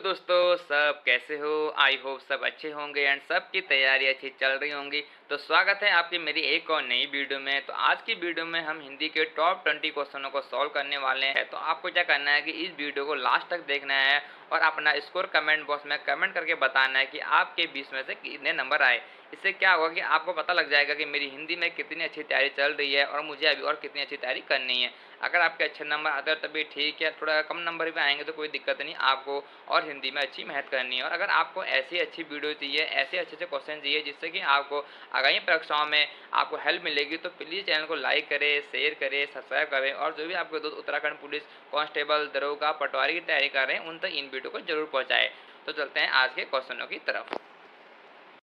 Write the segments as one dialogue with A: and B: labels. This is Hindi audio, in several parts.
A: दोस्तों सब कैसे हो। आई होप सब अच्छे होंगे एंड सबकी तैयारी अच्छी चल रही होंगी। तो स्वागत है आपकी मेरी एक और नई वीडियो में। तो आज की वीडियो में हम हिंदी के टॉप 20 क्वेश्चनों को सॉल्व करने वाले हैं। तो आपको क्या करना है कि इस वीडियो को लास्ट तक देखना है और अपना स्कोर कमेंट बॉक्स में कमेंट करके बताना है कि आपके 20 में से कितने नंबर आए। इससे क्या होगा कि आपको पता लग जाएगा कि मेरी हिंदी में कितनी अच्छी तैयारी चल रही है और मुझे अभी और कितनी अच्छी तैयारी करनी है। अगर आपके अच्छे नंबर आते हैं तभी ठीक है, थोड़ा कम नंबर भी आएंगे तो कोई दिक्कत नहीं, आपको और हिंदी में अच्छी मेहनत करनी है। और अगर आपको ऐसी अच्छी वीडियो चाहिए, ऐसे अच्छे अच्छे क्वेश्चन चाहिए जिससे कि आपको आगामी परीक्षाओं में आपको हेल्प मिलेगी, तो प्लीज़ चैनल को लाइक करें, शेयर करें, सब्सक्राइब करें। और जो भी आपके दोस्त उत्तराखंड पुलिस कांस्टेबल, दरोगा, पटवारी की तैयारी कर रहे हैं उन तक इन वीडियो को जरूर पहुँचाएँ। तो चलते हैं आज के क्वेश्चनों की तरफ।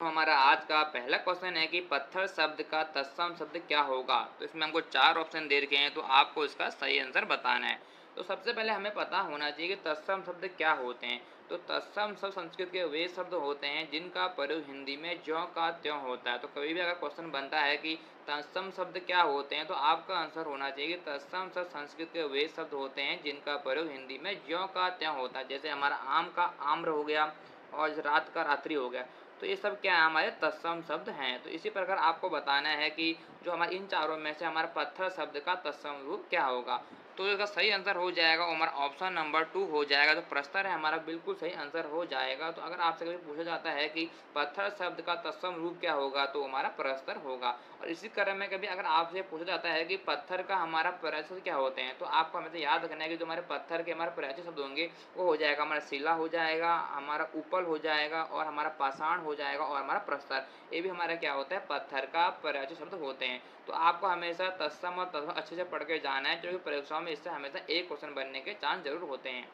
A: तो हमारा आज का पहला क्वेश्चन है कि पत्थर शब्द का तत्सम शब्द क्या होगा। तो इसमें हमको 4 ऑप्शन दे रखे हैं, तो आपको इसका सही आंसर बताना है। तो सबसे पहले हमें पता होना चाहिए कि तत्सम शब्द क्या होते हैं। तो तत्सम शब्द संस्कृत के वे शब्द होते हैं जिनका प्रयोग हिंदी में ज्यों का त्यों होता है। तो कभी भी अगर क्वेश्चन बनता है कि तत्सम शब्द क्या होते हैं, तो आपका आंसर होना चाहिए कि तत्सम शब्द संस्कृत के वे शब्द होते हैं जिनका प्रयोग हिंदी में ज्यों का त्यों होता है। जैसे हमारा आम का आम्र हो गया और रात का रात्रि हो गया। तो ये सब क्या है, हमारे तत्सम शब्द हैं। तो इसी प्रकार आपको बताना है कि जो हमारे इन चारों में से हमारा पत्थर शब्द का तत्सम रूप क्या होगा। तो इसका सही आंसर हो जाएगा हमारा ऑप्शन नंबर 2 हो जाएगा। तो प्रस्तर है हमारा बिल्कुल सही आंसर हो जाएगा। तो अगर आपसे कभी पूछा जाता है कि पत्थर शब्द का तत्सम रूप क्या होगा, तो हमारा प्रस्तर होगा। और इसी क्रम में कभी अगर आपसे पूछा जाता है कि पत्थर का हमारा पर्यायवाची क्या होते हैं, तो आपको हमेशा याद रखना है कि जो हमारे पत्थर के हमारे पर्यायवाची शब्द होंगे वो हो जाएगा हमारा शिला हो जाएगा, हमारा उपल हो जाएगा और हमारा पाषाण हो जाएगा और हमारा प्रस्तर। ये भी हमारा क्या होता है, पत्थर का पर्यायवाची शब्द होते हैं। तो आपको हमेशा तत्सम और तत्सम अच्छे से पढ़ के जाना है, क्योंकि परीक्षाओं में इससे हमेशा एक क्वेश्चन बनने के चांस जरूर होते हैं।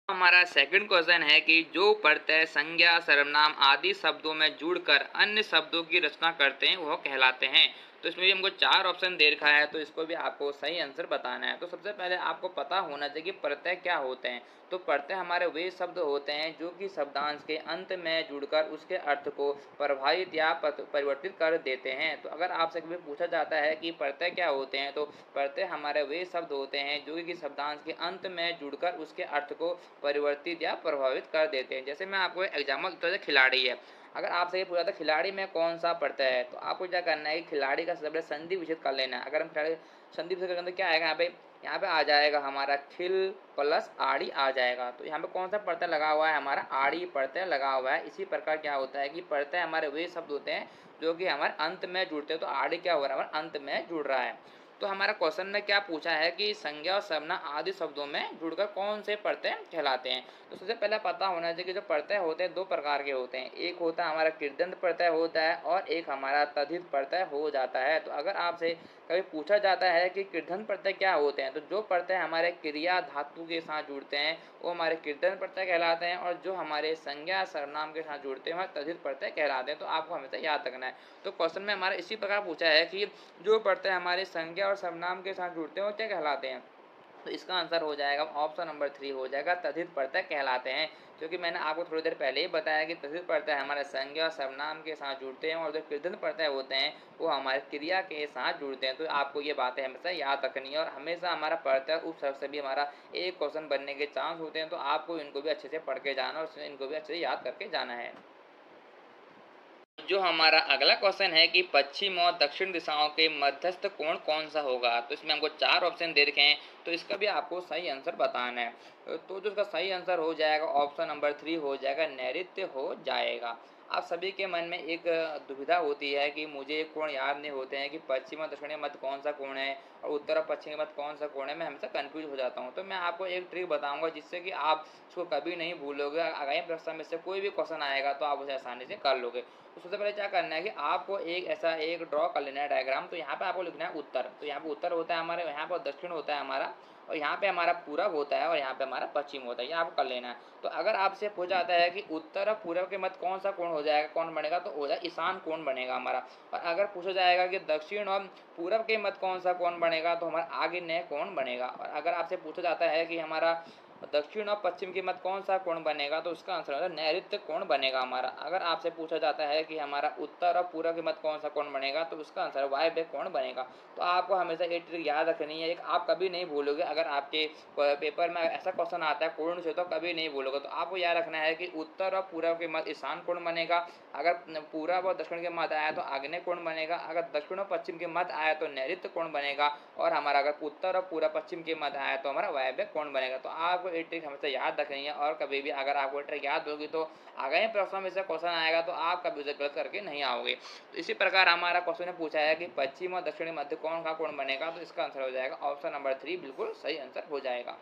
A: हमारा सेकंड क्वेश्चन है कि जो प्रत्यय संज्ञा सर्वनाम आदि शब्दों में जुड़कर अन्य शब्दों की रचना करते हैं वह कहलाते हैं। तो इसमें भी हमको 4 ऑप्शन दे रखा है, तो इसको भी आपको सही आंसर बताना है। तो सबसे पहले आपको पता होना चाहिए कि प्रत्यय क्या होते हैं। तो प्रत्यय हमारे वे शब्द होते हैं जो कि शब्दांश के अंत में जुड़कर उसके अर्थ को प्रभावित या परिवर्तित कर देते हैं। तो अगर आपसे कभी पूछा जाता है कि प्रत्यय क्या होते हैं, तो प्रत्यय हमारे वे शब्द होते हैं जो कि शब्दांश के अंत में जुड़कर उसके अर्थ को परिवर्तित या प्रभावित कर देते हैं। जैसे मैं आपको एग्जाम्पल तो खिलाड़ी है। अगर आपसे ये पूछा था खिलाड़ी में कौन सा प्रत्यय है, तो आपको क्या करना है कि खिलाड़ी का सबसे संधि विच्छेद कर लेना है। अगर हम खिलाड़ी संधि विच्छेद करेंगे तो क्या आएगा, यहाँ पे आ जाएगा हमारा खिल प्लस आड़ी आ जाएगा। तो यहाँ पे कौन सा प्रत्यय लगा हुआ है, हमारा आड़ी प्रत्यय लगा हुआ है। इसी प्रकार क्या होता है कि प्रत्यय हमारे वे शब्द होते हैं जो कि हमारे अंत में जुड़ते हैं। तो आड़ी क्या हो रहा है, हमारे अंत में जुड़ रहा है। तो हमारा क्वेश्चन में क्या पूछा है कि संज्ञा और सर्वनाम आदि शब्दों में जुड़कर कौन से प्रत्यय कहलाते हैं। तो सबसे पहले पता होना चाहिए कि जो प्रत्यय होते हैं 2 प्रकार के होते हैं। एक होता है हमारा कृदंत प्रत्यय होता है और एक हमारा तद्धित प्रत्यय हो जाता है। तो अगर आपसे कभी पूछा जाता है कि कृदंत प्रत्यय क्या होते हैं, तो जो प्रत्यय हमारे क्रिया धातु के साथ जुड़ते हैं वो हमारे कृदंत प्रत्यय कहलाते हैं, और जो हमारे संज्ञा सर्वनाम के साथ जुड़ते हैं वह तद्धित प्रत्यय कहलाते हैं। तो आपको हमेशा याद रखना है। तो क्वेश्चन में हमारा इसी प्रकार पूछा है कि जो प्रत्यय हमारे संज्ञा और सर्वनाम के साथ जुड़ते हैं वो क्या कहलाते हैं। तो इसका आंसर हो जाएगा ऑप्शन नंबर 3 हो जाएगा, तद्धित प्रत्यय कहलाते हैं। क्योंकि मैंने आपको थोड़ी देर पहले ही बताया कि तद्धित प्रत्यय हमारे संज्ञा और सर्वनाम के साथ जुड़ते हैं और जो कृदंत प्रत्यय होते हैं वो हमारे क्रिया के साथ जुड़ते हैं। तो आपको ये बातें हमेशा याद रखनी है और हमेशा हमारा प्रत्यय उपसर्ग से भी हमारा एक क्वेश्चन बनने के चांस होते हैं। तो आपको इनको भी अच्छे से पढ़ के जाना और इनको भी अच्छे से याद करके जाना है। जो हमारा अगला क्वेश्चन है कि पश्चिम और दक्षिण दिशाओं के मध्यस्थ कोण कौन सा होगा। तो इसमें हमको 4 ऑप्शन दे रखे हैं, तो इसका भी आपको सही आंसर बताना है। तो जो इसका सही आंसर हो जाएगा ऑप्शन नंबर 3 हो जाएगा, नैऋत्य हो जाएगा। आप सभी के मन में एक दुविधा होती है कि मुझे एक कोण याद नहीं होते हैं कि पश्चिम और दक्षिण के मध्य कौन सा कोण है और उत्तर और पश्चिम के मध्य कौन सा कोण है। मैं हमेशा कंफ्यूज हो जाता हूँ। तो मैं आपको एक ट्रिक बताऊंगा जिससे कि आप इसको कभी नहीं भूलोगे। आगामी परीक्षा में से कोई भी क्वेश्चन आएगा तो आप उसे आसानी से कर लोगे। तो सबसे पहले क्या करना है कि आपको एक ऐसा एक ड्रॉ कर लेना है डायग्राम। तो यहाँ पे आपको लिखना है उत्तर। तो यहाँ पे उत्तर होता है हमारे, यहाँ पर दक्षिण होता है हमारा, और यहाँ पे हमारा पूरब होता है और यहाँ पे हमारा पश्चिम होता है। ये आपको कर लेना है। तो अगर आपसे पूछ जाता है कि उत्तर और पूरब के मध्य कौन सा कोण हो जाएगा, कौन बनेगा, तो हो जाएगा ईशान कोण बनेगा हमारा। और अगर पूछा जाएगा कि दक्षिण और पूरब के मध्य कौन सा कोण बनेगा, तो हमारा आग्नेय कोण बनेगा। और अगर आपसे पूछा जाता है कि हमारा दक्षिण और पश्चिम के मध्य कौन सा कोण बनेगा, तो उसका आंसर होगा नैऋत्य कोण बनेगा हमारा। अगर आपसे पूछा जाता है कि हमारा उत्तर और पूर्व के मध्य कौन सा कोण बनेगा, तो उसका आंसर वायव्य कोण बनेगा। तो आपको हमेशा एक ट्रिक याद रखनी है, एक आप कभी नहीं भूलोगे। अगर आपके पेपर में ऐसा क्वेश्चन आता है कोण से, तो कभी नहीं भूलोगे। तो आपको याद रखना है कि उत्तर और पूर्व के मध्य ईशान कोण बनेगा, अगर पूर्व और दक्षिण के मध्य आया तो आग्नेय कोण बनेगा, अगर दक्षिण और पश्चिम के मध्य आया तो नैऋत्य कोण बनेगा, और हमारा अगर उत्तर और पूर्व पश्चिम के मध्य आया तो हमारा वायव्य कोण बनेगा। तो आपको ये ट्रिक हमेशा याद रखनी है, और कभी भी अगर आपको ट्रिक याद होगी तो आगे प्रश्न में से क्वेश्चन आएगा तो आप कभी उसे गलत करके नहीं आओगे। तो इसी प्रकार हमारा क्वेश्चन ने पूछा है कि पश्चिम और दक्षिणी मध्य कौन का कोण बनेगा, तो इसका आंसर हो जाएगा ऑप्शन नंबर 3 बिल्कुल सही आंसर हो जाएगा।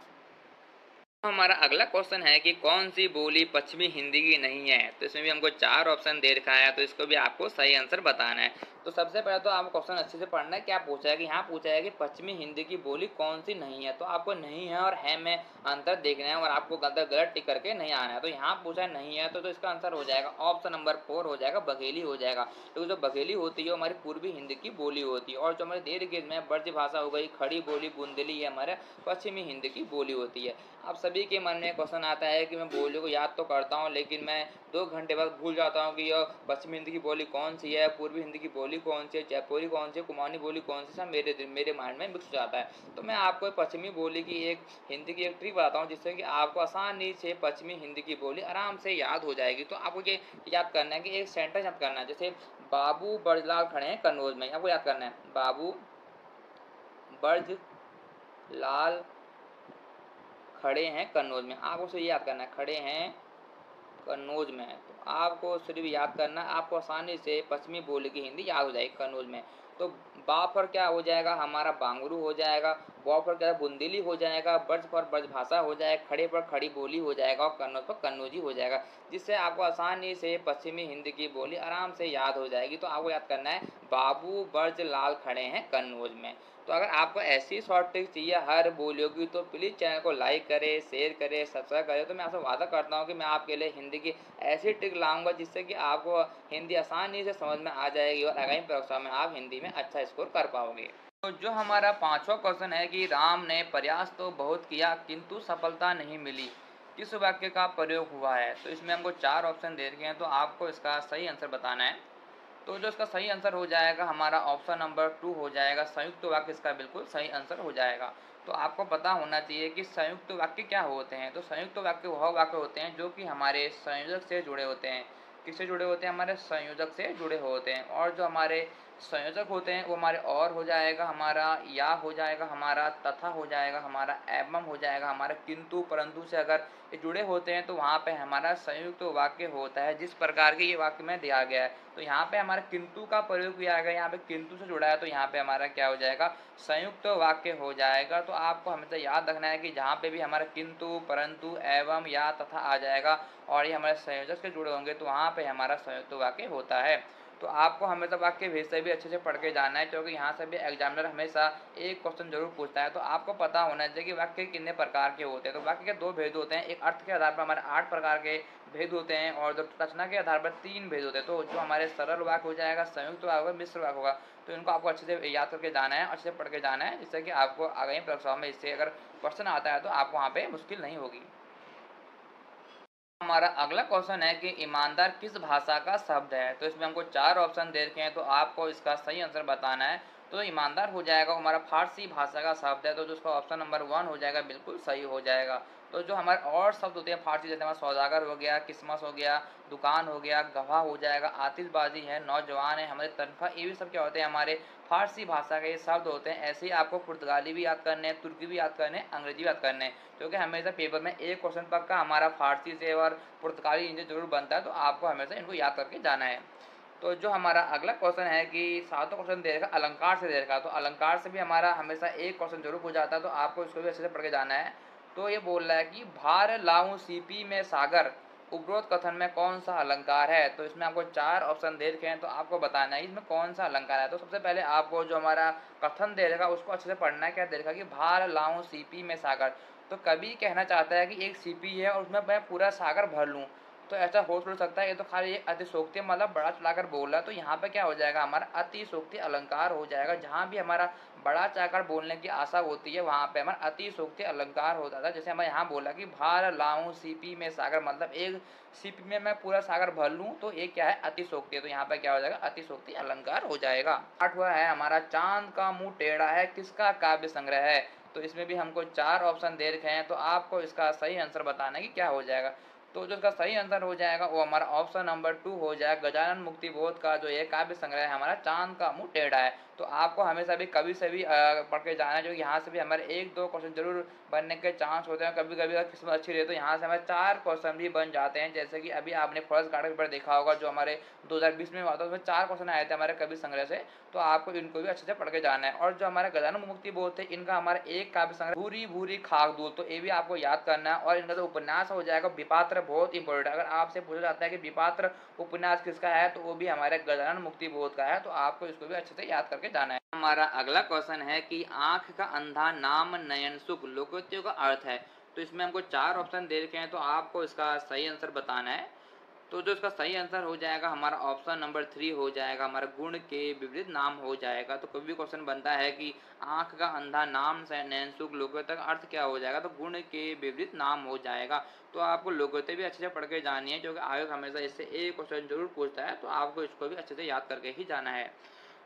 A: हमारा अगला क्वेश्चन है कि कौन सी बोली पश्चिमी हिंदी की नहीं है। तो इसमें भी हमको 4 ऑप्शन दे रखा है, तो इसको भी आपको सही आंसर बताना है। तो सबसे पहले तो आपको क्वेश्चन अच्छे से पढ़ना है। क्या पूछा है कि यहाँ पूछा है कि पश्चिमी हिंदी की बोली कौन सी नहीं है। तो आपको नहीं है और है में अंतर देखना है, और आपको गलत टिक करके नहीं आना है। तो यहाँ पूछा है नहीं है, तो इसका आंसर हो जाएगा ऑप्शन नंबर 4 हो जाएगा, बघेली हो जाएगा। तो जो बघेली होती है हमारी पूर्वी हिंदी की बोली होती है, और जो हमारे दीर्घ में ब्रज भाषा हो गई, खड़ी बोली, बुंदेली, ये हमारे पश्चिमी हिंदी की बोली होती है। आप सभी के मन में क्वेश्चन आता है कि मैं बोलियों को याद तो करता हूँ, लेकिन मैं 2 घंटे बाद भूल जाता हूँ कि यह पश्चिमी हिंदी की बोली कौन सी है, पूर्वी हिंदी की बोली कौन सी है, जयपुरी कौन सी है, कुमाऊनी बोली कौन सी, सब मेरे माइंड में मिक्स हो जाता है। तो मैं आपको पश्चिमी बोली की हिंदी की एक ट्रिक बताता हूँ, जिससे कि आपको आसानी से पश्चिमी हिंदी की बोली आराम से याद हो जाएगी। तो आपको ये याद करना है कि एक सेंटेंस याद करना है, जैसे बाबू ब्रजलाल खड़े हैं कन्नौज में, आपको याद करना है बाबू ब्रज लाल खड़े हैं कन्नौज में, आपको उसे याद करना है, खड़े हैं कन्नौज में। तो आपको सिर्फ याद करना, आपको आसानी से पश्चिमी बोली की हिंदी याद हो जाएगी कन्नौज में। तो बा पर क्या हो जाएगा हमारा बांगरू हो जाएगा, बौ पर क्या बुंदेली हो जाएगा, ब्रज पर ब्रज भाषा हो जाएगा, खड़े पर खड़ी बोली हो जाएगा, और कन्नौज पर कन्नौजी हो जाएगा, जिससे आपको आसानी से पश्चिमी हिंदी की बोली आराम से याद हो जाएगी। तो आपको याद करना है बाबू ब्रज लाल खड़े हैं कन्नौज में। तो अगर आपको ऐसी शॉर्ट ट्रिक चाहिए हर बोलियों की, तो प्लीज़ चैनल को लाइक करें, शेयर करें, सब्सक्राइब करें। तो मैं आपसे वादा करता हूँ कि मैं आपके लिए हिंदी की ऐसी ट्रिक लाऊंगा जिससे कि आपको हिंदी आसानी से समझ में आ जाएगी, और आगामी परीक्षा में आप हिंदी में अच्छा स्कोर कर पाओगे। तो जो हमारा 5वां क्वेश्चन है कि राम ने प्रयास तो बहुत किया किंतु सफलता नहीं मिली, किस वाक्य का प्रयोग हुआ है। तो इसमें हमको 4 ऑप्शन दे रखे हैं, तो आपको इसका सही आंसर बताना है। तो जो इसका सही आंसर हो जाएगा हमारा ऑप्शन नंबर 2 हो जाएगा, संयुक्त वाक्य इसका बिल्कुल सही आंसर हो जाएगा। तो आपको पता होना चाहिए कि संयुक्त वाक्य क्या होते हैं। तो संयुक्त वाक्य वह वाक्य होते हैं जो कि हमारे संयोजक से जुड़े होते हैं। किससे जुड़े होते हैं, हमारे संयोजक से जुड़े होते हैं। और जो हमारे संयोजक होते हैं वो हमारे और हो जाएगा, हमारा या हो जाएगा, हमारा तथा हो जाएगा, हमारा एवं हो जाएगा, हमारा किंतु परंतु से अगर ये जुड़े होते हैं तो वहाँ पे हमारा संयुक्त वाक्य होता है, जिस प्रकार के ये वाक्य में दिया गया है। तो यहाँ पे हमारा किंतु का प्रयोग किया गया, यहाँ पे किंतु से जुड़ा है, तो यहाँ पे हमारा क्या हो जाएगा, संयुक्त वाक्य हो जाएगा। तो आपको हमेशा याद रखना है कि जहाँ पे भी हमारा किंतु परंतु एवं या तथा आ जाएगा और ये हमारे संयोजक से जुड़े होंगे, तो वहाँ पे हमारा संयुक्त वाक्य होता है। तो आपको हमेशा वाक्य भेद से भी अच्छे से पढ़ के जाना है, क्योंकि यहाँ से भी एग्जामिनर हमेशा एक क्वेश्चन जरूर पूछता है। तो आपको पता होना चाहिए कि वाक्य कितने प्रकार के होते हैं। तो वाक्य के 2 भेद होते हैं, एक अर्थ के आधार पर हमारे 8 प्रकार के भेद होते हैं, और जो रचना के आधार पर 3 भेद होते हैं। तो जो हमारे सरल वाक्य हो जाएगा, संयुक्त वाक्य होगा, मिश्र वाक्य होगा। तो इनको आपको अच्छे से याद करके जाना है, अच्छे से पढ़ के जाना है, जिससे कि आपको आगामी परीक्षाओं में इससे अगर क्वेश्चन आता है तो आपको वहाँ पे मुश्किल नहीं होगी। हमारा अगला क्वेश्चन है कि ईमानदार किस भाषा का शब्द है। तो इसमें हमको 4 ऑप्शन दे रखे हैं, तो आपको इसका सही आंसर बताना है। तो ईमानदार हो जाएगा हमारा फारसी भाषा का शब्द है, तो जो उसका ऑप्शन नंबर 1 हो जाएगा बिल्कुल सही हो जाएगा। तो जो हमारे और शब्द होते हैं फारसी, जैसे हमारा सौदागर हो गया, किस्मस हो गया, दुकान हो गया, गवाह हो जाएगा, आतिशबाजी है, नौजवान है, हमारे तनख्वाह, ये भी सब क्या होते हैं, हमारे फारसी भाषा के शब्द होते हैं। ऐसे ही आपको पुर्तगाली भी याद करने हैं, तुर्की भी याद करने हैं, अंग्रेजी भी याद करने हैं, क्योंकि हमेशा पेपर में एक क्वेश्चन पक्का हमारा फारसी से और पुर्तगाली इनसे जरूर बनता है। तो आपको हमेशा इनको याद करके जाना है। तो जो हमारा अगला क्वेश्चन है कि 7वां क्वेश्चन दे रखा अलंकार से दे रखा, तो अलंकार से भी हमारा हमेशा एक क्वेश्चन जरूर पूछा जाता है। तो आपको इसको भी अच्छे से पढ़ के जाना है। तो ये बोल रहा है कि भार लाऊं सीपी में सागर, उपरोक्त कथन में कौन सा अलंकार है। तो इसमें आपको 4 ऑप्शन दे रखे हैं, तो आपको बताना है इसमें कौन सा अलंकार है। तो सबसे पहले आपको जो हमारा कथन दे रखा उसको अच्छे से पढ़ना है। क्या दे रखा कि भार लाऊं सीपी में सागर, तो कभी कहना चाहता है कि एक सीपी है और उसमें मैं पूरा सागर भर लूँ। तो ऐसा हो थोड़ा सकता है, ये तो खाली एक अतिशोक्ति मतलब बड़ा चलाकर बोल रहा है। तो यहाँ पे क्या हो जाएगा, हमारा अतिशोक्ति अलंकार हो जाएगा। जहाँ भी हमारा बड़ा चाहकर बोलने की आशा होती है, वहाँ पे हमारा अतिशयोक्ति अलंकार होता था। जैसे हमें यहाँ बोला कि भार लाऊं सीपी में सागर, मतलब एक सीपी में मैं पूरा सागर भर लूँ, तो ये क्या है, अतिशयोक्ति है। तो यहाँ पे क्या हो जाएगा, अतिशयोक्ति अलंकार हो जाएगा। आठ हुआ है हमारा चांद का मुंह टेढ़ा है, किसका काव्य संग्रह है। तो इसमें भी हमको 4 ऑप्शन दे रखे हैं, तो आपको इसका सही आंसर बताना है कि क्या हो जाएगा। तो जो इसका सही आंसर हो जाएगा वो हमारा ऑप्शन नंबर 2 हो जाएगा। गजानन मुक्ति बोध का जो ये काव्य संग्रह है हमारा चांद का मुंह टेढ़ा है। तो आपको हमेशा भी कभी से भी पढ़ के जाना है, जो यहाँ से भी हमारे 1-2 क्वेश्चन जरूर बनने के चांस होते हैं। कभी कभी अगर किस्मत अच्छी रही तो यहाँ से हमारे 4 क्वेश्चन भी बन जाते हैं। जैसे कि अभी आपने फॉरेस्ट गार्ड पेपर देखा होगा जो हमारे 2020 में हुआ था, उसमें 4 क्वेश्चन आए थे हमारे कवि संग्रह से। तो आपको इनको भी अच्छे से पढ़ के जाना है। और जो हमारे गजानन मुक्ति बोध थे, इनका हमारा एक काव्य संग्रह भूरी भूरी खाक दूध, तो ये भी आपको याद करना है। और इनका जो उपन्यास हो जाएगा विपात्र, बहुत इंपॉर्टेंट है। अगर आपसे पूछा जाता है कि विपात्र उपन्यास किसका है, तो वो भी हमारे गजानन मुक्ति बोध का है। तो आपको इसको भी अच्छे से याद करके जाना है। हमारा अगला क्वेश्चन है कि आंख का अंधा नाम नयन सुख लोकोक्तियों का अर्थ है। तो इसमें हमको 4 ऑप्शन दे रखे हैं, तो आपको इसका सही आंसर बताना है। तो जो इसका सही आंसर हो जाएगा हमारा ऑप्शन नंबर 3 हो जाएगा, हमारा गुण के विपरीत नाम हो जाएगा। तो कोई भी क्वेश्चन बनता है कि आंख का अंधा नाम से नैन सुख लोकोक्ति का अर्थ क्या हो जाएगा, तो गुण के विपरीत नाम हो जाएगा। तो आपको लोकोक्ति भी अच्छे से पढ़ के जानी है, क्योंकि आयोग हमेशा इससे एक क्वेश्चन जरूर पूछता है। तो आपको इसको भी अच्छे से याद करके ही जाना है।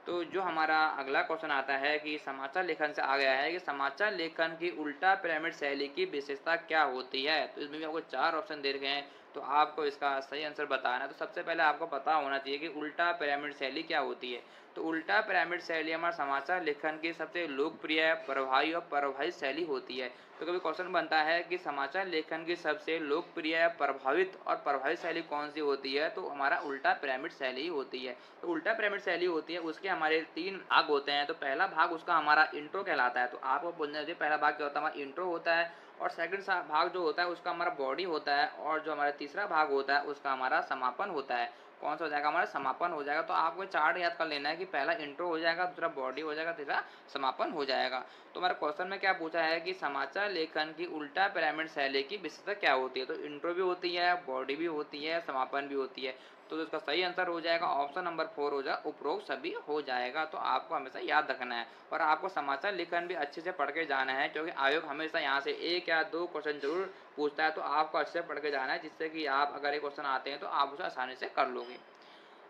A: तो जो हमारा अगला क्वेश्चन आता है कि समाचार लेखन से आ गया है कि समाचार लेखन की उल्टा पिरामिड शैली की विशेषता क्या होती है। तो इसमें भी आपको 4 ऑप्शन दे रखे हैं, तो आपको इसका सही आंसर बताना है। तो सबसे पहले आपको पता होना चाहिए कि उल्टा पिरामिड शैली क्या होती है। तो उल्टा पिरामिड शैली हमारे समाचार लेखन की सबसे लोकप्रिय, प्रभावी और प्रभावित शैली होती है। तो कभी क्वेश्चन बनता है कि समाचार लेखन की सबसे लोकप्रिय, प्रभावित और प्रभावित शैली कौन सी होती है, तो हमारा उल्टा पिरामिड शैली होती है। तो उल्टा पिरामिड शैली होती है, उसके हमारे 3 भाग होते हैं। तो पहला भाग उसका हमारा इंट्रो कहलाता है। तो आपको बोलना चाहिए पहला भाग क्या होता है, हमारा इंट्रो होता है। और सेकंड भाग जो होता है उसका हमारा बॉडी होता है। और जो हमारा तीसरा भाग होता है उसका हमारा समापन होता है। कौन सा हो जाएगा, हमारा समापन हो जाएगा। तो आपको चार्ट याद कर लेना है कि पहला इंट्रो हो जाएगा, दूसरा बॉडी हो जाएगा, तीसरा समापन हो जाएगा। तो हमारे क्वेश्चन में क्या पूछा है कि समाचार लेखन की उल्टा पिरामिड शैली की विशेषता क्या होती है। तो इंट्रो भी होती है, बॉडी भी होती है, समापन भी होती है। तो इसका सही आंसर हो जाएगा ऑप्शन नंबर 4 हो जाएगा, उपरोक्त सभी हो जाएगा। तो आपको हमेशा याद रखना है। और आपको समाचार लेखन भी अच्छे से पढ़ के जाना है, क्योंकि आयोग हमेशा यहाँ से 1 या 2 क्वेश्चन जरूर पूछता है। तो आपको अच्छे से पढ़ के जाना है, जिससे कि आप अगर ये क्वेश्चन आते हैं तो आप उसे आसानी से कर लोगे।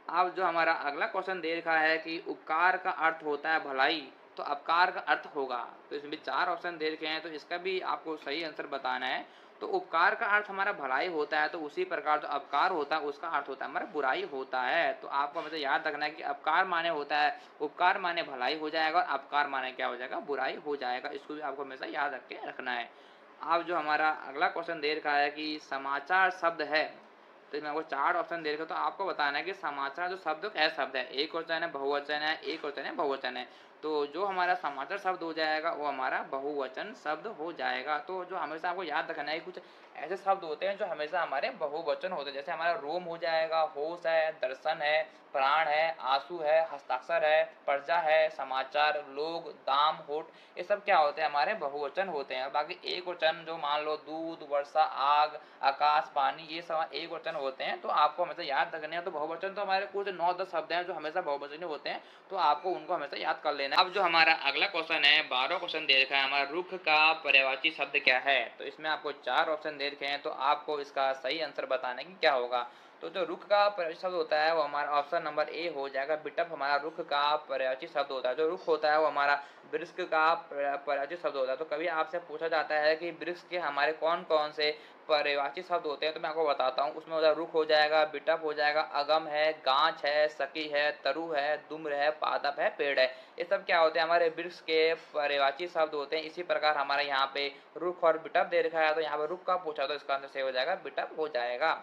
A: अब जो हमारा अगला क्वेश्चन दे रखा है कि उपकार का अर्थ होता है भलाई, तो अपकार का अर्थ होगा। तो इसमें भी 4 ऑप्शन दे रखे हैं, तो इसका भी आपको सही आंसर बताना है। तो उपकार का अर्थ हमारा भलाई होता है, तो उसी प्रकार जो अपकार होता है उसका अर्थ होता है हमारा बुराई होता है। तो आपको हमेशा याद रखना है कि अपकार माने होता है, उपकार माने भलाई हो जाएगा, और अपकार माने क्या हो जाएगा, बुराई हो जाएगा। इसको भी आपको हमेशा याद रख के रखना है। अब जो हमारा अगला क्वेश्चन दे रखा है कि समाचार शब्द है। तो इसमें आपको 4 ऑप्शन दे रखे, तो आपको बताना है कि समाचार जो शब्द क्या शब्द है, एक वचन है, बहुवचन है, एक वचन है, बहुवचन है। तो जो हमारा समाचार शब्द हो जाएगा वो हमारा बहुवचन शब्द हो जाएगा। तो जो हमेशा आपको याद रखना है, कुछ ऐसे शब्द होते हैं जो हमेशा हमारे बहुवचन होते हैं। जैसे हमारा रोम हो जाएगा, होश है, दर्शन है, प्राण है, आंसू है, हस्ताक्षर है, प्रजा है, समाचार, लोग, दाम, होठ, ये सब क्या होते हैं, हमारे बहुवचन होते हैं। बाकी एक वचन जो मान लो दूध, वर्षा, आग, आकाश, पानी, ये सब एक वचन होते हैं। तो आपको हमेशा याद रखने हैं। तो बहुवचन तो हमारे कुछ 9-10 शब्द हैं जो हमेशा बहुवचन होते हैं, तो आपको उनको हमेशा याद कर लेना है। अब जो हमारा अगला क्वेश्चन है, 12 क्वेश्चन दे रखा है, हमारा रुख का पर्यायवाची शब्द क्या है। तो इसमें आपको 4 ऑप्शन दे रखे हैं, तो आपको इसका सही आंसर बताना है कि क्या होगा। तो जो रुख का पर्यायवाची शब्द होता है वो हमारा ऑप्शन नंबर ए हो जाएगा, बिटप हमारा रुख का पर्यायवाची शब्द होता है। जो रुख होता है वो हमारा वृक्ष का पर्यायवाची शब्द होता है। तो कभी आपसे पूछा जाता है कि वृक्ष के हमारे कौन कौन से पर्यायवाची शब्द होते हैं, तो मैं आपको बताता हूँ। उसमें रुख हो जाएगा, बिटप हो जाएगा, अगम है, गांच है, सकी है, तरु है, दुम्र है, पादप है, पेड़ है। ये सब क्या होते हैं, हमारे वृक्ष के पर्यायवाची शब्द होते हैं। इसी प्रकार हमारे यहाँ पे रुख और बिटप दे रखा है, तो यहाँ पे रुख का पूछा तो इसका आंसर सही हो जाएगा, बिटप हो जाएगा।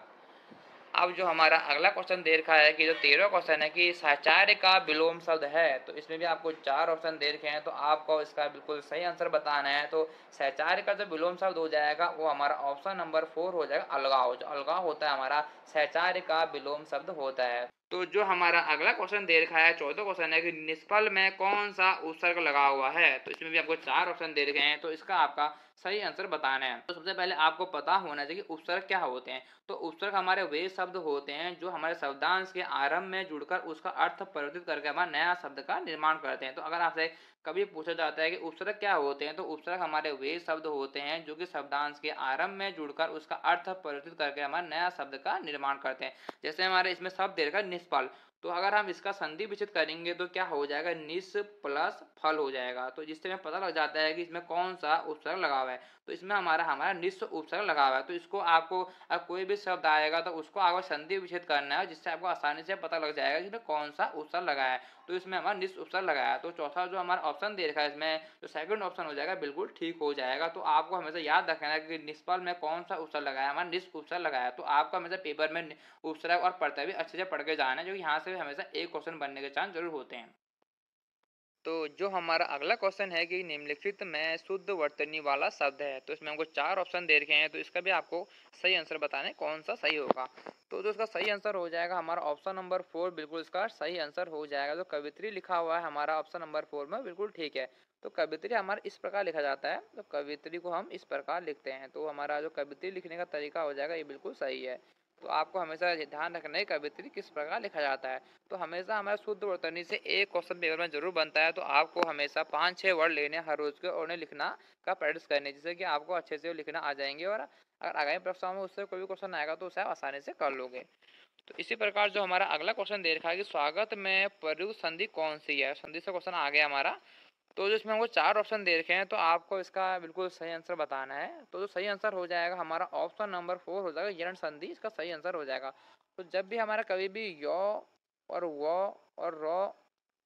A: अब जो हमारा अगला क्वेश्चन दे रखा है कि जो 13वां क्वेश्चन है कि साचार्य का विलोम शब्द है। तो इसमें भी आपको 4 ऑप्शन दे रखे हैं, तो आपको इसका बिल्कुल सही आंसर बताना है। तो साचार्य का जो विलोम शब्द हो जाएगा वो हमारा ऑप्शन नंबर 4 हो जाएगा, अलगाव। जो अलगाव होता है हमारा साचार्य का विलोम शब्द होता है। तो जो हमारा अगला क्वेश्चन दे रखा है, 14वां क्वेश्चन है कि निष्फल में कौन सा उपसर्ग लगा हुआ है। तो इसमें भी आपको 4 ऑप्शन दे रखे हैं, तो इसका आपका सही आंसर बताना है। तो सबसे पहले आपको पता होना चाहिए कि उपसर्ग क्या होते हैं। तो उपसर्ग हमारे वे शब्द होते हैं जो हमारे शब्दांश के आरंभ में जुड़कर उसका अर्थ परिवर्तित करके हमारा नया शब्द का निर्माण करते हैं। तो अगर आपसे कभी पूछा जाता है कि उपसर्ग क्या होते हैं, तो उपसर्ग हमारे वे शब्द होते हैं जो कि शब्दांश के आरंभ में जुड़कर उसका अर्थ परिवर्तित करके हमारे नया शब्द का निर्माण करते हैं। जैसे हमारे इसमें शब्द दे रखा है निष्फल, तो अगर हम इसका संधि विच्छेद करेंगे तो क्या हो जाएगा, निस प्लस फल हो जाएगा। तो जिससे हमें पता लग जाता है कि इसमें कौन सा उपसर्ग लगा हुआ है। तो इसमें हमारा हमारा निस उपसर्ग लगा हुआ है। तो इसको आपको कोई भी शब्द आएगा तो उसको आपको संधि विच्छेद करना है, जिससे आपको आसानी से पता लग जाएगा कि इसमें कौन सा उपसर्ग लगा है। तो इसमें हमारा निस उपसर्ग लगाया। तो चौथा जो हमारा ऑप्शन दे रखा है इसमें, तो सेकंड ऑप्शन हो जाएगा, बिल्कुल ठीक हो जाएगा। तो आपको हमेशा याद रखना है कि निष्फल में कौन सा उपसर्ग लगाया, हमारा निस उपसर्ग लगाया। तो आपको हमेशा पेपर में उपसर्ग और प्रत्यय भी अच्छे से पढ़ के जाना है, जो यहाँ से हमेशा एक क्वेश्चन बनने के चांस जरूर होते हैं। तो जो हमारा अगला क्वेश्चन है कि निम्नलिखित में शुद्ध वर्तनी वाला शब्द है, तो इसमें हमको चार ऑप्शन दे रखे हैं, तो इसका भी आपको सही आंसर बताना है कौन सा सही होगा। तो जो इसका सही आंसर हो जाएगा हमारा ऑप्शन नंबर 4, बिल्कुल इसका सही आंसर हो जाएगा। तो कवित्री लिखा हुआ है हमारा ऑप्शन नंबर 4 में, बिल्कुल ठीक है। तो कवित्री हमारा इस प्रकार लिखा जाता है, तो कवित्री को हम इस प्रकार लिखते हैं। तो हमारा जो कवित्री लिखने का तरीका हो जाएगा ये बिल्कुल सही है। तो आपको हमेशा ध्यान रखना है कवित्री किस प्रकार लिखा जाता है। तो हमेशा हमारा शुद्ध वर्तनी से एक क्वेश्चन पेपर में जरूर बनता है। तो आपको हमेशा 5-6 वर्ड लेने हर रोज के और उन्हें लिखना का प्रैक्टिस करनी है, जिससे कि आपको अच्छे से लिखना आ जाएंगे। और अगर आगामी परीक्षाओं में उससे कोई भी क्वेश्चन आएगा तो उसे आप आसानी से कर लोगे। तो इसी प्रकार जो हमारा अगला क्वेश्चन दे रखा है कि स्वागत में प्रयुक्त संधि कौन सी है, संधि से क्वेश्चन आ गया हमारा। तो जो इसमें हमको चार ऑप्शन दे रखे हैं, तो आपको इसका बिल्कुल सही आंसर बताना है। तो जो सही आंसर हो जाएगा हमारा ऑप्शन नंबर 4 हो जाएगा, यण संधि इसका सही आंसर हो जाएगा। तो जब भी हमारा कभी भी य और व और र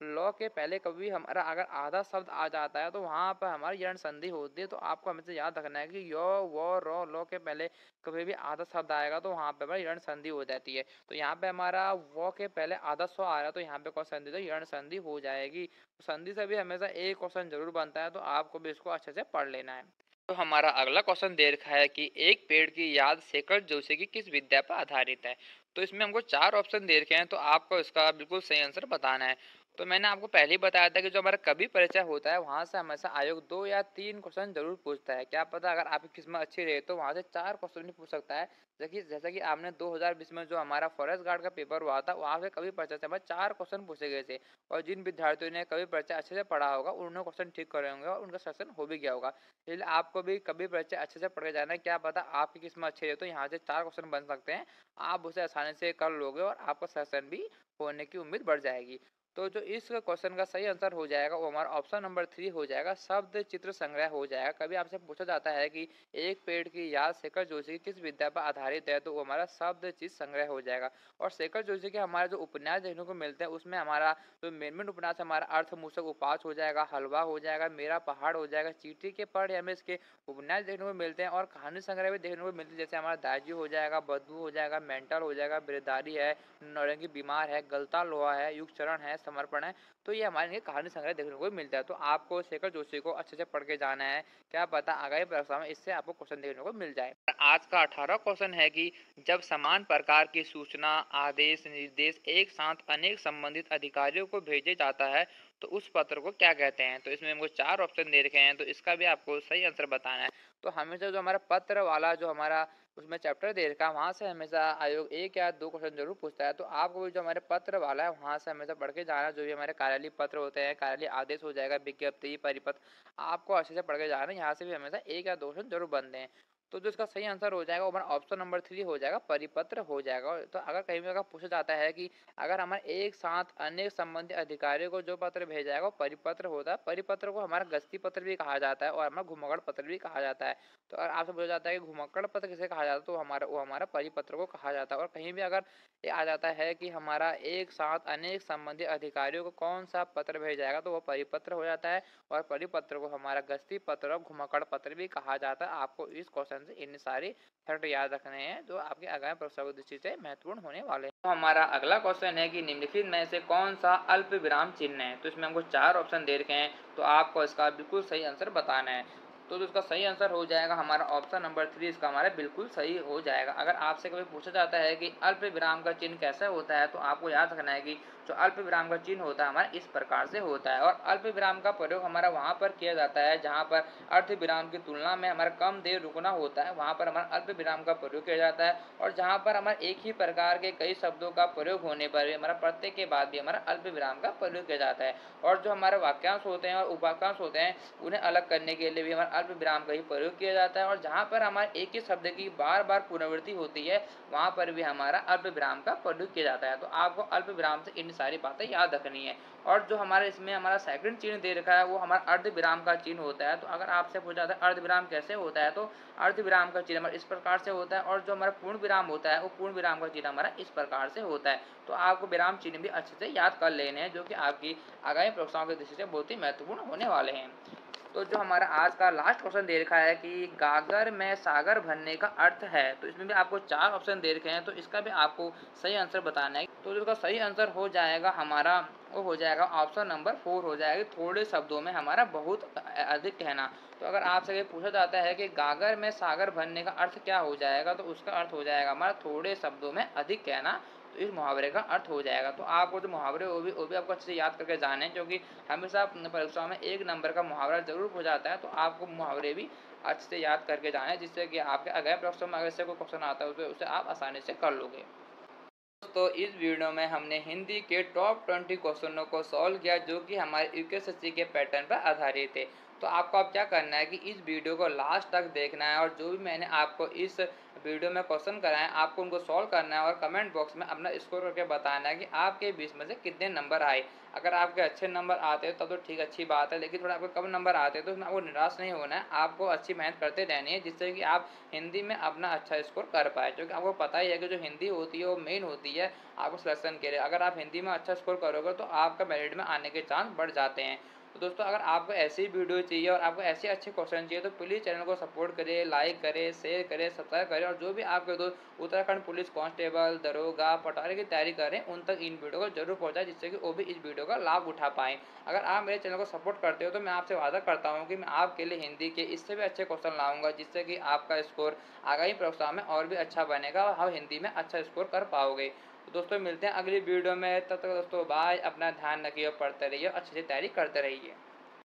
A: ल के पहले कभी हमारा अगर आधा शब्द आ जाता है तो वहाँ पर हमारी यण संधि होती है। तो आपको हमेशा याद रखना है कि य व र ल के पहले कभी भी आधा शब्द आएगा तो वहाँ पे हमारी यण संधि हो जाती है। तो यहाँ पे हमारा व के पहले आधा स्व आ रहा है, तो यहाँ पे कौन संधि, तो यण संधि हो जाएगी। तो संधि से भी हमेशा एक क्वेश्चन जरूर बनता है, तो आपको भी इसको अच्छे से पढ़ लेना है। तो हमारा अगला क्वेश्चन दे रखा है कि एक पेड़ की याद शेखर जोशी की किस विद्या पर आधारित है। तो इसमें हमको चार ऑप्शन दे रखे हैं, तो आपको इसका बिल्कुल सही आंसर बताना है। तो मैंने आपको पहले ही बताया था कि जो हमारा कवि परिचय होता है वहां से हमेशा आयोग 2 या 3 क्वेश्चन जरूर पूछता है। क्या पता अगर आपकी किस्मत अच्छी रहे तो वहां से 4 क्वेश्चन भी पूछ सकता है। जैसा कि आपने 2020 में जो हमारा फॉरेस्ट गार्ड का पेपर हुआ था वहां से कवि परिचय से हमें 4 क्वेश्चन पूछे गए थे। और जिन विद्यार्थियों ने कवि परिचय अच्छे से पढ़ा होगा उन्होंने क्वेश्चन ठीक करे होंगे और उनका सेशन हो भी गया होगा। इसलिए आपको भी कवि परिचय अच्छे से पढ़ के जाना है। क्या पता आपकी किस्मत अच्छी रहे तो यहाँ से 4 क्वेश्चन बन सकते हैं, आप उसे आसानी से कर लोगे और आपका सेशन भी होने की उम्मीद बढ़ जाएगी। तो जो इस क्वेश्चन का सही आंसर हो जाएगा वो हमारा ऑप्शन नंबर 3 हो जाएगा, शब्द चित्र संग्रह हो जाएगा। कभी आपसे पूछा जाता है कि एक पेड़ की याद शेखर जोशी की किस विद्या पर आधारित है, तो वो हमारा शब्द चित्र संग्रह हो जाएगा। और शेखर जोशी के हमारे जो उपन्यास देखने को मिलते हैं उसमें हमारा जो मेन उपन्यास हमारा अर्थमूसक उपास हो जाएगा, हलवा हो जाएगा, मेरा पहाड़ हो जाएगा, चींटी के पढ़ हमें इसके उपन्यास देखने को मिलते हैं। और कहानी संग्रह भी देखने को मिलती है, जैसे हमारा दाजी हो जाएगा, बदबू हो जाएगा, मेंटल हो जाएगा, बिरदारी है, नौरंगी बीमार है, गलता लोहा है, युग चरण है, समर्पण है। तो ये हमारे लिए कहानी संग्रह देखने को मिलता है। तो आपको शेखर जोशी को अच्छे से पढ़ के जाना है। क्या पता आगामी परीक्षा में इससे आपको क्वेश्चन देखने को मिल जाए। आज का 18 क्वेश्चन है कि जब समान प्रकार की सूचना, आदेश, निर्देश एक साथ अनेक संबंधित अधिकारियों को भेजे जाता है तो उस पत्र को क्या कहते हैं। तो इसमें हमको चार ऑप्शन दे रखे हैं, तो इसका भी आपको सही आंसर बताना है। तो हमेशा जो हमारा पत्र वाला जो हमारा उसमें चैप्टर दे रखा है वहाँ से हमेशा आयोग 1 या 2 क्वेश्चन जरूर पूछता है। तो आपको भी जो हमारे पत्र वाला है वहाँ से हमेशा पढ़ के जाना। जो भी हमारे कार्यालय पत्र होते हैं, कार्यालय आदेश हो जाएगा, विज्ञप्ति, परिपत्र, आपको अच्छे से पढ़ के जाना है। यहाँ से भी हमेशा 1 या 2 क्वेश्चन जरूर बनते हैं। तो जो इसका सही आंसर हो जाएगा वो हमारा ऑप्शन नंबर 3 हो जाएगा, परिपत्र हो जाएगा। तो अगर कहीं भी अगर पूछा जाता है कि अगर हमारे एक साथ अनेक संबंधित अधिकारियों को जो पत्र भेजा जाएगा वो परिपत्र होता है। परिपत्र को हमारा गस्ती पत्र भी कहा जाता है और हमारा घुमक्कड़ पत्र भी कहा जाता है। तो अगर आपसे पूछा जाता है कि घुमक्कड़ पत्र किसे कहा जाता है, तो हमारा परिपत्र को कहा जाता है। और कहीं भी अगर ये आ जाता है कि हमारा एक साथ अनेक संबंधित अधिकारियों को कौन सा पत्र भेजा जाएगा, तो वो परिपत्र हो जाता है। और परिपत्र को हमारा गस्ती पत्र और घुमक्कड़ पत्र भी कहा जाता है। आपको इस क्वेश्चन से इन सारी फैक्ट याद रखने हैं जो आपके आगामी परीक्षा की दृष्टि से महत्वपूर्ण होने वाले हैं। तो हमारा अगला क्वेश्चन है कि निम्नलिखित में से कौन सा अल्प विराम चिन्ह है। तो इसमें हमको चार ऑप्शन दे रखे हैं, तो आपको इसका बिल्कुल सही आंसर बताना है। तो इसका सही आंसर हो जाएगा हमारा ऑप्शन नंबर 3, इसका हमारा बिल्कुल सही हो जाएगा। अगर आपसे कभी पूछा जाता है कि अल्प विराम का चिन्ह कैसा होता है, तो आपको याद रखना है कि जो अल्प विराम का चिन्ह होता है हमारा इस प्रकार से होता है। और अल्प विराम का प्रयोग हमारा वहाँ पर किया जाता है जहाँ पर अर्ध विराम की तुलना में हमारा कम देर रुकना होता है, वहाँ पर हमारा अल्प विराम का प्रयोग किया जाता है। और जहाँ पर हमारे एक ही प्रकार के कई शब्दों का प्रयोग होने पर भी हमारा प्रत्यय के बाद भी हमारा अल्प विराम का प्रयोग किया जाता है। और जो हमारे वाक्यांश होते हैं और उपाकांश होते हैं उन्हें अलग करने के लिए भी हमारा अल्प विराम का ही प्रयोग किया जाता है। और जहाँ पर हमारे एक ही शब्द की बार बार पुनरावृत्ति होती है वहाँ पर भी हमारा अल्प विराम का प्रयोग किया जाता है। तो आपको अल्प विराम से इन सारी बातें याद रखनी है। और जो हमारे इसमें हमारा सेकंड चिन्ह दे रखा है वो हमारा अर्ध विराम का चिन्ह होता है। तो अगर आपसे पूछा जाता है अर्ध विराम कैसे होता है, तो अर्ध विराम का चिन्ह हमारा इस प्रकार से होता है। और जो हमारा पूर्ण विराम होता है वो पूर्ण विराम का चिन्ह हमारा इस प्रकार से होता है। तो आपको विराम चिन्ह भी अच्छे से याद कर लेने हैं, जो कि आपकी आगामी परीक्षाओं की दृष्टि से बहुत ही महत्वपूर्ण होने वाले हैं। तो जो हमारा आज का लास्ट क्वेश्चन दे रखा है कि गागर में सागर भरने का अर्थ है, तो इसमें भी आपको 4 ऑप्शन दे रखे हैं, तो इसका भी आपको सही आंसर बताना है। तो जो इसका सही आंसर हो जाएगा हमारा वो हो जाएगा ऑप्शन नंबर 4 हो जाएगा, थोड़े शब्दों में हमारा बहुत अधिक कहना। तो अगर आपसे पूछा जाता है कि गागर में सागर भरने का अर्थ क्या हो जाएगा, तो उसका अर्थ हो जाएगा हमारा थोड़े शब्दों में अधिक कहना। तो इस मुहावरे का अर्थ हो जाएगा। तो आपको जो मुहावरे वो भी आपको अच्छे से याद करके जाने, क्योंकि हमेशा परीक्षाओं में 1 नंबर का मुहावरा जरूर हो जाता है। तो आपको मुहावरे भी अच्छे से याद करके जाने, जिससे कि आपके आगामी परीक्षा में अगर से कोई क्वेश्चन आता है उसे आप आसानी से कर लोगे। तो इस वीडियो में हमने हिंदी के टॉप 20 क्वेश्चनों को सॉल्व किया, जो कि हमारे यूकेएसएससी के पैटर्न पर आधारित थे। तो आपको अब क्या करना है कि इस वीडियो को लास्ट तक देखना है, और जो भी मैंने आपको इस वीडियो में क्वेश्चन कराए आपको उनको सॉल्व करना है, और कमेंट बॉक्स में अपना स्कोर करके बताना है कि आपके 20 में से कितने नंबर आए। अगर आपके अच्छे नंबर आते हैं तब तो ठीक अच्छी बात है, लेकिन थोड़ा आपको कम नंबर आते हैं तो उसमें आपको निराश नहीं होना है, आपको अच्छी मेहनत करते रहनी है, जिससे कि आप हिंदी में अपना अच्छा स्कोर कर पाए। क्योंकि आपको पता ही है कि जो हिंदी होती है वो मेन होती है आपको सिलेक्शन के लिए। अगर आप हिंदी में अच्छा स्कोर करोगे तो आपका मेरिट में आने के चांस बढ़ जाते हैं। तो दोस्तों अगर आपको ऐसी वीडियो चाहिए और आपको ऐसे अच्छे क्वेश्चन चाहिए तो प्लीज़ चैनल को सपोर्ट करिए, लाइक करें, शेयर करें, सब्सक्राइब करें। और जो भी आपके दोस्त उत्तराखंड पुलिस कांस्टेबल, दरोगा, पटवारी की तैयारी करें उन तक इन वीडियो को जरूर पहुँचाएं, जिससे कि वो भी इस वीडियो का लाभ उठा पाएँ। अगर आप मेरे चैनल को सपोर्ट करते हो तो मैं आपसे वादा करता हूँ कि मैं आपके लिए हिंदी के इससे भी अच्छे क्वेश्चन लाऊंगा, जिससे कि आपका स्कोर आगामी परीक्षा में और भी अच्छा बनेगा और आप हिंदी में अच्छा स्कोर कर पाओगे। तो दोस्तों मिलते हैं अगली वीडियो में, तब तक दोस्तों बाय, अपना ध्यान रखिए, पढ़ते रहिए, अच्छे से तैयारी करते रहिए।